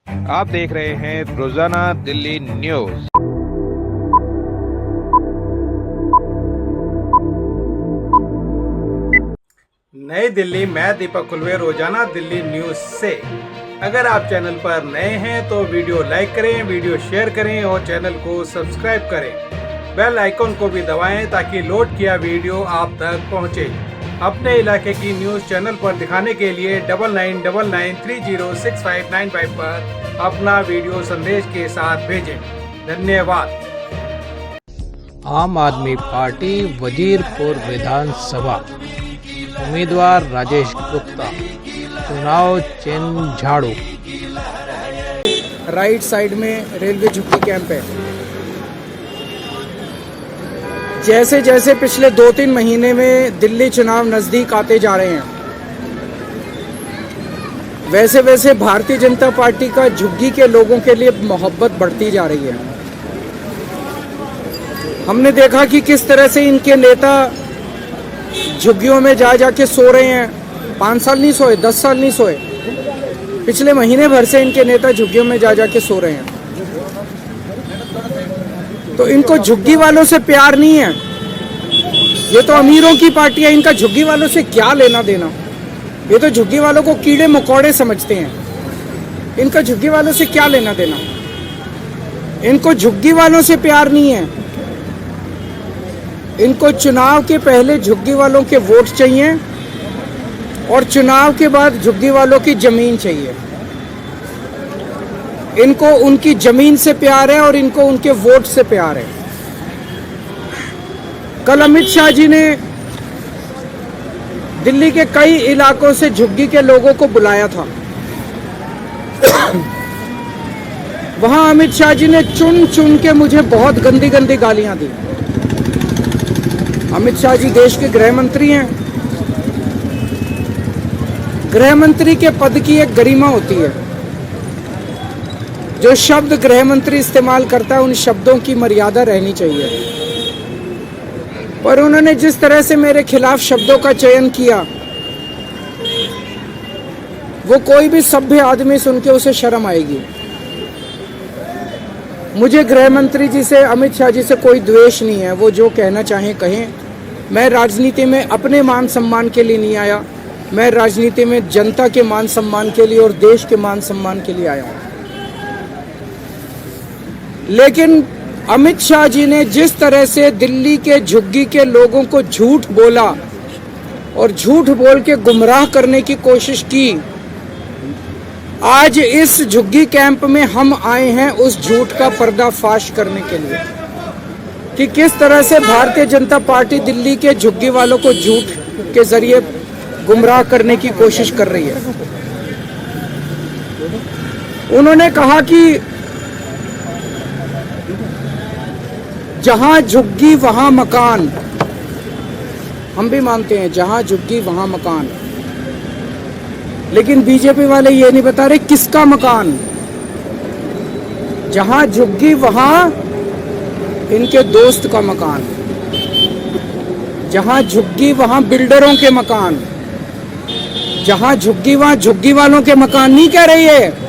आप देख रहे हैं रोजाना दिल्ली न्यूज। नई दिल्ली, मैं दीपक कुलवे, रोजाना दिल्ली न्यूज से। अगर आप चैनल पर नए हैं तो वीडियो लाइक करें, वीडियो शेयर करें और चैनल को सब्सक्राइब करें। बेल आइकन को भी दबाएं ताकि लोड किया वीडियो आप तक पहुंचे। अपने इलाके की न्यूज चैनल पर दिखाने के लिए 9999306595 पर अपना वीडियो संदेश के साथ भेजें। धन्यवाद। आम आदमी पार्टी वजीरपुर विधानसभा उम्मीदवार राजेश गुप्ता, चुनाव चिन्ह झाड़ू। राइट साइड में रेलवे झुग्गी कैंप है। जैसे जैसे पिछले 2-3 महीने में दिल्ली चुनाव नजदीक आते जा रहे हैं, वैसे वैसे भारतीय जनता पार्टी का झुग्गी के लोगों के लिए मोहब्बत बढ़ती जा रही है। हमने देखा कि किस तरह से इनके नेता झुग्गियों में जा जाके सो रहे हैं। 5 साल नहीं सोए, 10 साल नहीं सोए, पिछले महीने भर से इनके नेता झुग्गियों में जा जाके सो रहे हैं। तो इनको झुग्गी वालों से प्यार नहीं है। ये तो अमीरों की पार्टी है, इनका झुग्गी वालों से क्या लेना देना। ये तो झुग्गी वालों को कीड़े मकोड़े समझते हैं। इनका झुग्गी वालों से क्या लेना देना। इनको झुग्गी वालों से प्यार नहीं है। इनको चुनाव के पहले झुग्गी वालों के वोट चाहिए और चुनाव के बाद झुग्गी वालों की जमीन चाहिए। इनको उनकी जमीन से प्यार है और इनको उनके वोट से प्यार है। कल अमित शाह जी ने दिल्ली के कई इलाकों से झुग्गी के लोगों को बुलाया था। वहां अमित शाह जी ने चुन चुन के मुझे बहुत गंदी गंदी गालियां दी। अमित शाह जी देश के गृह मंत्री हैं। गृह मंत्री के पद की एक गरिमा होती है। जो शब्द गृह मंत्री इस्तेमाल करता है उन शब्दों की मर्यादा रहनी चाहिए। पर उन्होंने जिस तरह से मेरे खिलाफ शब्दों का चयन किया, वो कोई भी सभ्य आदमी सुन के उसे शर्म आएगी। मुझे गृह मंत्री जी से, अमित शाह जी से कोई द्वेष नहीं है। वो जो कहना चाहें कहें। मैं राजनीति में अपने मान सम्मान के लिए नहीं आया। मैं राजनीति में जनता के मान सम्मान के लिए और देश के मान सम्मान के लिए आया हूं। लेकिन अमित शाह जी ने जिस तरह से दिल्ली के झुग्गी के लोगों को झूठ बोला और झूठ बोल के गुमराह करने की कोशिश की, आज इस झुग्गी कैंप में हम आए हैं उस झूठ का पर्दाफाश करने के लिए कि किस तरह से भारतीय जनता पार्टी दिल्ली के झुग्गी वालों को झूठ के जरिए गुमराह करने की कोशिश कर रही है। उन्होंने कहा कि जहां झुग्गी वहां मकान। हम भी मानते हैं जहां झुग्गी वहां मकान, लेकिन बीजेपी वाले ये नहीं बता रहे किसका मकान। जहां झुग्गी वहां इनके दोस्त का मकान, जहां झुग्गी वहां बिल्डरों के मकान, जहां झुग्गी वहां झुग्गी वालों के मकान नहीं कह रही है।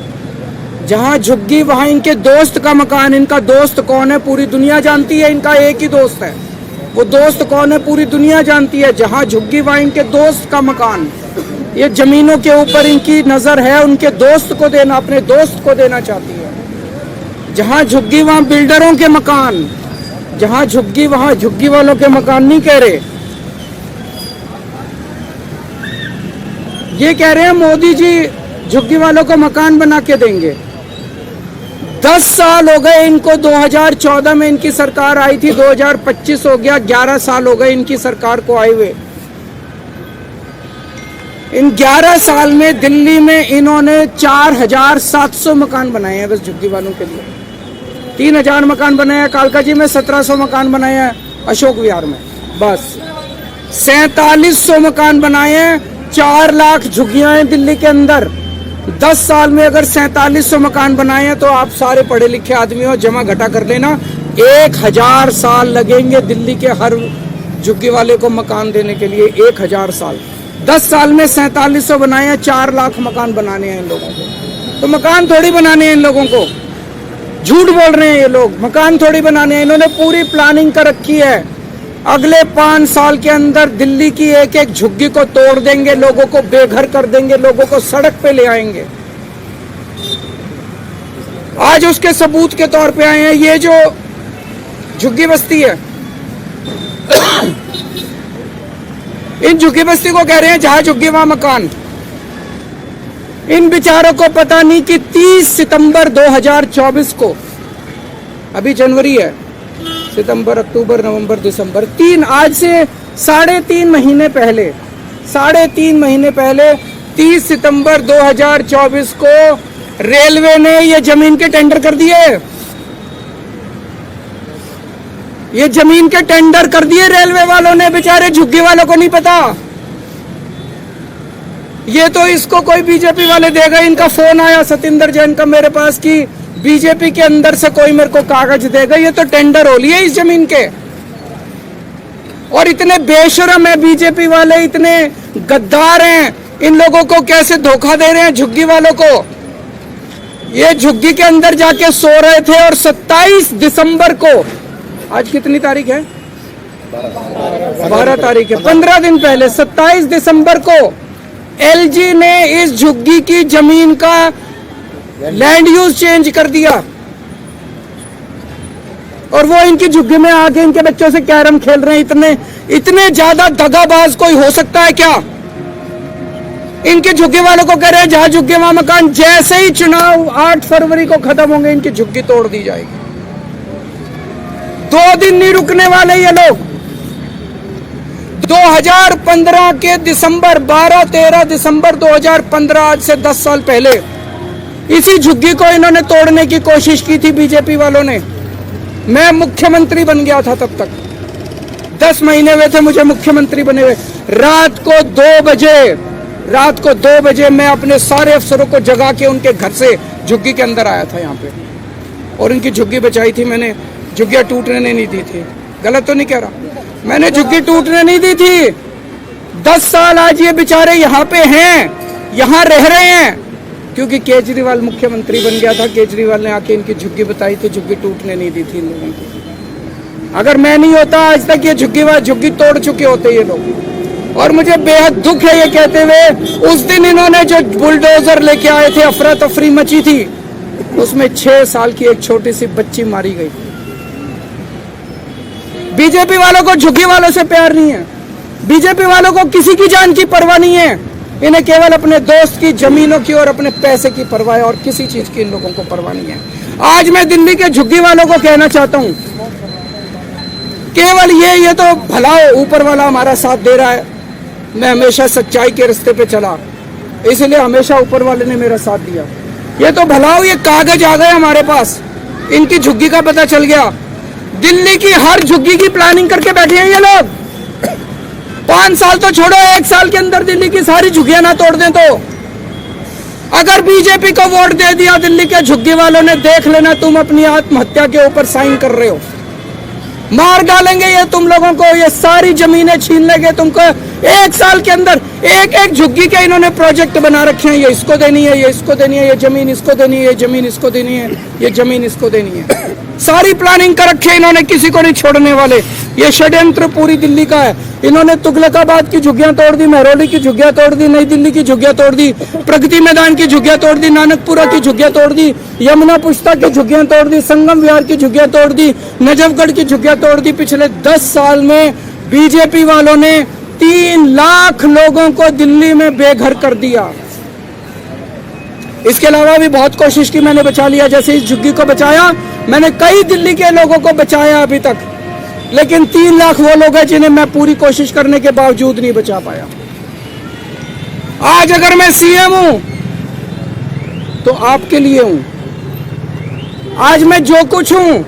जहां झुग्गी वहां इनके दोस्त का मकान। इनका दोस्त कौन है पूरी दुनिया जानती है। इनका एक ही दोस्त है। वो दोस्त कौन है पूरी दुनिया जानती है। जहां झुग्गी वहां इनके दोस्त का मकान। ये जमीनों के ऊपर इनकी नजर है, उनके दोस्त को देना, अपने दोस्त को देना चाहती है। जहां झुग्गी वहां बिल्डरों के मकान। जहां झुग्गी वहां झुग्गी वालों के मकान नहीं कह रहे। ये कह रहे हैं मोदी जी झुग्गी वालों को मकान बना के देंगे। 10 साल हो गए इनको। 2014 में इनकी सरकार आई थी, 2025 हो गया, 11 साल हो गए इनकी सरकार को आए हुए। इन 11 साल में दिल्ली में इन्होंने 4700 मकान बनाए हैं बस झुग्गी वालों के लिए। 3000 मकान बनाए हैं कालका जी में, 1700 मकान बनाए हैं अशोक विहार में, बस 4700 मकान बनाए हैं। 4 लाख झुग्गियां हैं दिल्ली के अंदर। 10 साल में अगर 4700 मकान बनाए हैं तो आप सारे पढ़े लिखे आदमी हो, जमा घटा कर लेना, 1000 साल लगेंगे दिल्ली के हर झुग्गी वाले को मकान देने के लिए। 1000 साल। 10 साल में 4700 बनाए हैं, 4 लाख मकान बनाने हैं इन लोगों को। तो मकान थोड़ी बनाने हैं इन लोगों को, झूठ बोल रहे हैं ये लोग, मकान थोड़ी बनाने हैं। इन्होंने पूरी प्लानिंग कर रखी है, अगले 5 साल के अंदर दिल्ली की एक एक झुग्गी को तोड़ देंगे, लोगों को बेघर कर देंगे, लोगों को सड़क पे ले आएंगे। आज उसके सबूत के तौर पे आए हैं ये जो झुग्गी बस्ती है। इन झुग्गी बस्ती को कह रहे हैं जहां झुग्गी वहां मकान। इन बेचारों को पता नहीं कि 30 सितंबर 2024 को, अभी जनवरी है, सितंबर, अक्टूबर, नवंबर, दिसंबर, 3, आज से 3.5 महीने पहले, 3.5 महीने पहले 30 सितंबर 2024 को रेलवे ने ये जमीन के टेंडर कर दिए। ये जमीन के टेंडर कर दिए रेलवे वालों ने, बेचारे झुग्गी वालों को नहीं पता। ये तो इसको कोई बीजेपी वाले देगा। इनका फोन आया सतिंदर जैन का मेरे पास कि बीजेपी के अंदर से कोई मेरे को कागज देगा। ये तो टेंडर हो लिए इस जमीन के। और इतने बेशरम है बीजेपी वाले, इतने गद्दार हैं, इन लोगों को कैसे धोखा दे रहे हैं झुग्गी वालों को। ये झुग्गी के अंदर जाके सो रहे थे और 27 दिसंबर को, आज कितनी तारीख है? 12 तारीख है, 15 दिन पहले 27 दिसंबर को एलजी ने इस झुग्गी की जमीन का लैंड यूज चेंज कर दिया। और वो इनकी झुग्गी में आके इनके बच्चों से कैरम खेल रहे हैं। इतने ज्यादा दगाबाज कोई हो सकता है क्या? इनके झुग्गी वालों को कह रहे हैं जहां झुग्गी वहां मकान। जैसे ही चुनाव 8 फरवरी को खत्म होंगे इनकी झुग्गी तोड़ दी जाएगी। 2 दिन नहीं रुकने वाले ये लोग। 2015 के दिसंबर, 12-13 दिसंबर 2015, आज से 10 साल पहले इसी झुग्गी को इन्होंने तोड़ने की कोशिश की थी बीजेपी वालों ने। मैं मुख्यमंत्री बन गया था तब तक, 10 महीने हुए थे मुझे मुख्यमंत्री बने हुए। रात को 2 बजे मैं अपने सारे अफसरों को जगा के उनके घर से झुग्गी के अंदर आया था यहाँ पे, और इनकी झुग्गी बचाई थी मैंने। झुग्गियां टूटने नहीं दी थी। गलत तो नहीं कह रहा, मैंने झुग्गी टूटने नहीं दी थी। 10 साल आज ये बेचारे यहाँ पे हैं, यहाँ रह रहे हैं, क्योंकि केजरीवाल मुख्यमंत्री बन गया था। केजरीवाल ने आके इनकी झुग्गी बताई थी, झुग्गी टूटने नहीं दी थी इन लोगों की। अगर मैं नहीं होता आज तक ये झुग्गी तोड़ चुके होते ये लोग। और मुझे बेहद दुख है ये कहते हुए, उस दिन इन्होंने जो बुलडोजर लेके आए थे, अफरा तफरी मची थी, उसमें 6 साल की एक छोटी सी बच्ची मारी गई। बीजेपी वालों को झुग्गी वालों से प्यार नहीं है। बीजेपी वालों को किसी की जान की परवाह नहीं है। इन्हें केवल अपने दोस्त की जमीनों की और अपने पैसे की परवाह है, और किसी चीज की इन लोगों को परवाह नहीं है। आज मैं दिल्ली के झुग्गी वालों को कहना चाहता हूं, केवल ये तो भला ऊपर वाला हमारा साथ दे रहा है। मैं हमेशा सच्चाई के रास्ते पे चला, इसलिए हमेशा ऊपर वाले ने मेरा साथ दिया। ये तो भला ये कागज आ गए हमारे पास, इनकी झुग्गी का पता चल गया। दिल्ली की हर झुग्गी की प्लानिंग करके बैठे हैं ये लोग। 5 साल तो छोड़ो, 1 साल के अंदर दिल्ली की सारी झुग्गियां ना तोड़ दें तो। अगर बीजेपी को वोट दे दिया दिल्ली के झुग्गी वालों ने, देख लेना तुम अपनी आत्महत्या के ऊपर साइन कर रहे हो। मार डालेंगे ये तुम लोगों को, ये सारी जमीनें छीन लेंगे तुमको। 1 साल के अंदर एक झुग्गी के इन्होंने प्रोजेक्ट बना रखे हैं। ये इसको देनी है, ये इसको देनी है, ये जमीन इसको देनी है, ये जमीन इसको देनी है, ये जमीन इसको देनी है। सारी प्लानिंग कर रखी है इन्होंने, किसी को नहीं छोड़ने वाले। ये षड्यंत्र पूरी दिल्ली का है। इन्होंने तुगलकाबाद की झुग्गियां तोड़ दी, महरौली की झुग्गियां तोड़ दी, नई दिल्ली की झुग्गियां तोड़ दी, प्रगति मैदान की झुग्गियां तोड़ दी, नानकपुरा की झुग्गियां तोड़ दी, यमुना पुष्ता की झुग्गियां तोड़ दी, संगम विहार की झुग्गियां तोड़ दी, नजफगढ़ की झुग्गियां तोड़ दी। पिछले 10 साल में बीजेपी वालों ने 3 लाख लोगों को दिल्ली में बेघर कर दिया। इसके अलावा भी बहुत कोशिश की मैंने, बचा लिया। जैसे इस झुग्गी को बचाया मैंने, कई दिल्ली के लोगों को बचाया अभी तक, लेकिन 3 लाख वो लोग हैं जिन्हें मैं पूरी कोशिश करने के बावजूद नहीं बचा पाया। आज अगर मैं सीएम हूं तो आपके लिए हूं। आज मैं जो कुछ हूं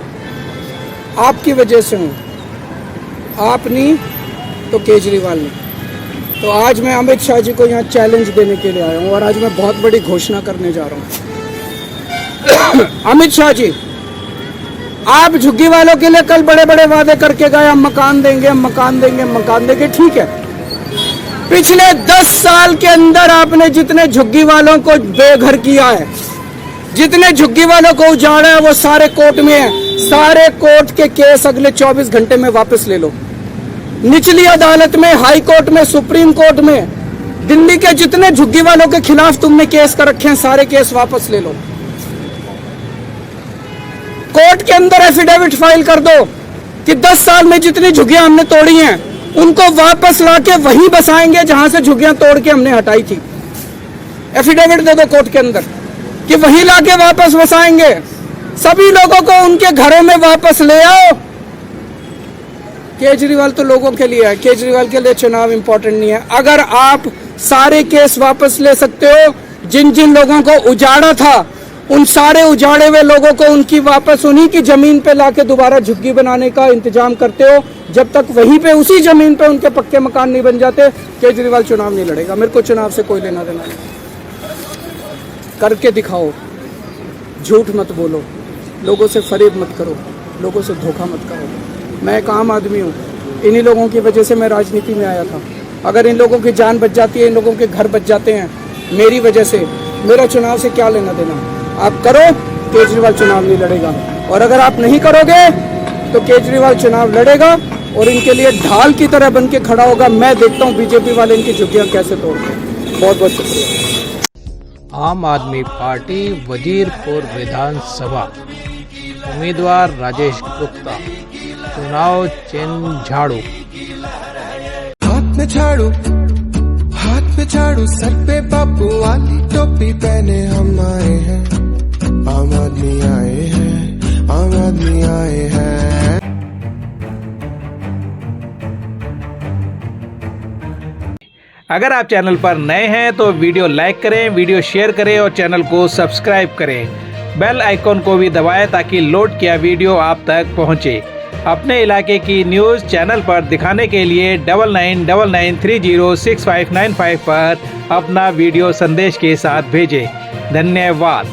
आपकी वजह से हूं, आप नहीं तो केजरीवाल ने। तो आज मैं अमित शाह जी को यहाँ चैलेंज देने के लिए आया हूँ, और आज मैं बहुत बड़ी घोषणा करने जा रहा हूँ। अमित शाह जी, आप झुग्गी वालों के लिए कल बड़े बड़े वादे करके गए, हम मकान देंगे, हम मकान देंगे, मकान देंगे। ठीक है, पिछले 10 साल के अंदर आपने जितने झुग्गी वालों को बेघर किया है, जितने झुग्गी वालों को उजाड़ा है वो सारे कोर्ट में है। सारे कोर्ट के केस अगले 24 घंटे में वापस ले लो। निचली अदालत में, हाई कोर्ट में, सुप्रीम कोर्ट में, दिल्ली के जितने झुग्गी वालों के खिलाफ तुमने केस कर रखे हैं सारे केस वापस ले लो। कोर्ट के अंदर एफिडेविट फाइल कर दो कि 10 साल में जितनी झुग्गियां हमने तोड़ी हैं उनको वापस लाके वहीं बसाएंगे जहां से झुग्गियां तोड़ के हमने हटाई थी। एफिडेविट दे दो कोर्ट के अंदर कि वहीं लाके वापस बसाएंगे। सभी लोगों को उनके घरों में वापस ले आओ। केजरीवाल तो लोगों के लिए है, केजरीवाल के लिए चुनाव इंपॉर्टेंट नहीं है। अगर आप सारे केस वापस ले सकते हो, जिन जिन लोगों को उजाड़ा था उन सारे उजाड़े हुए लोगों को उनकी वापस उन्हीं की जमीन पे लाके दोबारा झुग्गी बनाने का इंतजाम करते हो, जब तक वहीं पे उसी जमीन पे उनके पक्के मकान नहीं बन जाते, केजरीवाल चुनाव नहीं लड़ेगा। मेरे को चुनाव से कोई लेना देना नहीं। करके दिखाओ, झूठ मत बोलो, लोगों से फरेब मत करो, लोगों से धोखा मत करो। मैं एक आम आदमी हूँ, इन्हीं लोगों की वजह से मैं राजनीति में आया था। अगर इन लोगों की जान बच जाती है, इन लोगों के घर बच जाते हैं मेरी वजह से, मेरा चुनाव से क्या लेना देना। आप करो, केजरीवाल चुनाव नहीं लड़ेगा। और अगर आप नहीं करोगे तो केजरीवाल चुनाव लड़ेगा और इनके लिए ढाल की तरह बन के खड़ा होगा। मैं देखता हूँ बीजेपी वाले इनकी झुग्गियाँ कैसे तोड़ते हैं। बहुत बहुत शुक्रिया। आम आदमी पार्टी वजीरपुर विधानसभा उम्मीदवार राजेश गुप्ता, चुनाव चिन्ह झाड़ू। हाथ में झाड़ू, हाथ में झाड़ू, सर पे बापू वाली टोपी पहने हम आए हैं, आम आदमी आए हैं, आम आदमी आए हैं। अगर आप चैनल पर नए हैं तो वीडियो लाइक करें, वीडियो शेयर करें और चैनल को सब्सक्राइब करें। बेल आइकॉन को भी दबाएं ताकि लोड किया वीडियो आप तक पहुंचे। अपने इलाके की न्यूज़ चैनल पर दिखाने के लिए 9999306595 पर अपना वीडियो संदेश के साथ भेजें। धन्यवाद।